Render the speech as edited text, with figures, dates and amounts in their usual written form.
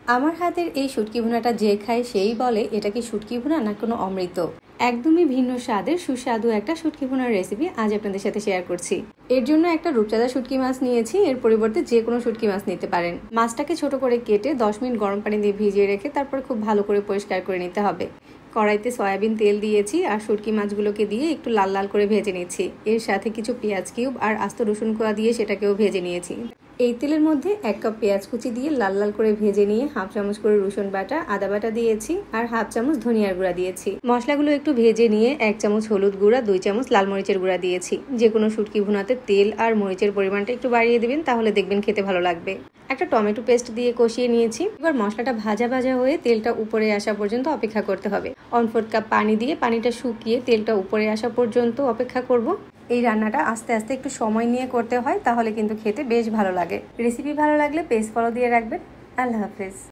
আমার হাতের এই শুটকি ভুনাটা যে খায় সেই বলে এটা কি শুটকি ভুনা না কোনো অমৃত। একদমই ভিন্ন স্বাদের সুস্বাদু একটা শুটকি ভুনার রেসিপি আজ আপনাদের সাথে শেয়ার করছি। এর জন্য একটা রূপচাঁদা শুটকি মাছ নিয়েছি, এর পরিবর্তে যে কোনো শুটকি মাছ নিতে পারেন। মাছটাকে ছোট করে কেটে 10 মিনিট গরম পানি দিয়ে ভিজিয়ে রেখে তারপর খুব ভালো করে পরিষ্কার করে নিতে হবে। কড়াইতে সয়াবিন তেল দিয়েছি আর শুটকি মাছগুলোকে দিয়ে একটু লাল লাল করে ভেজে নিচ্ছি। এর সাথে কিছু পেঁয়াজ কিউব আর আস্ত রসুন কোয়া দিয়ে সেটাকেও ভেজে নিয়েছি। এই তেলের মধ্যে 1 কাপ পেঁয়াজ কুচি দিয়ে লাল লাল করে ভেজে নিয়ে হাফ চামচ করে রসুন বাটা, আদা বাটা দিয়েছি আর হাফ চামচ ধনিয়ার গুঁড়া দিয়েছি। মশলাগুলো একটু ভেজে নিয়ে 1 চামচ হলুদ গুঁড়া, 2 চামচ লাল মরিচের গুঁড়া দিয়েছি। যে কোনো শুটকি ভুনাতে তেল আর মরিচের পরিমাণটা একটু বাড়িয়ে দিবেন, তাহলে দেখবেন খেতে ভালো লাগবে। একটা টমেটো পেস্ট দিয়ে কষিয়ে নিয়েছি। এবার মশলাটা ভাজা ভাজা হয়ে তেলটা উপরে আসা পর্যন্ত অপেক্ষা করতে হবে। 1/4 কাপ পানি দিয়ে পানিটা শুকিয়ে তেলটা উপরে আসা পর্যন্ত অপেক্ষা করব। এই রান্নাটা আস্তে আস্তে একটু সময় নিয়ে করতে হয়, তাহলে কিন্তু খেতে বেশ ভালো লাগে। রেসিপি ভালো লাগলে পেজ ফলো দিয়ে রাখবেন। আল্লাহ হাফেজ।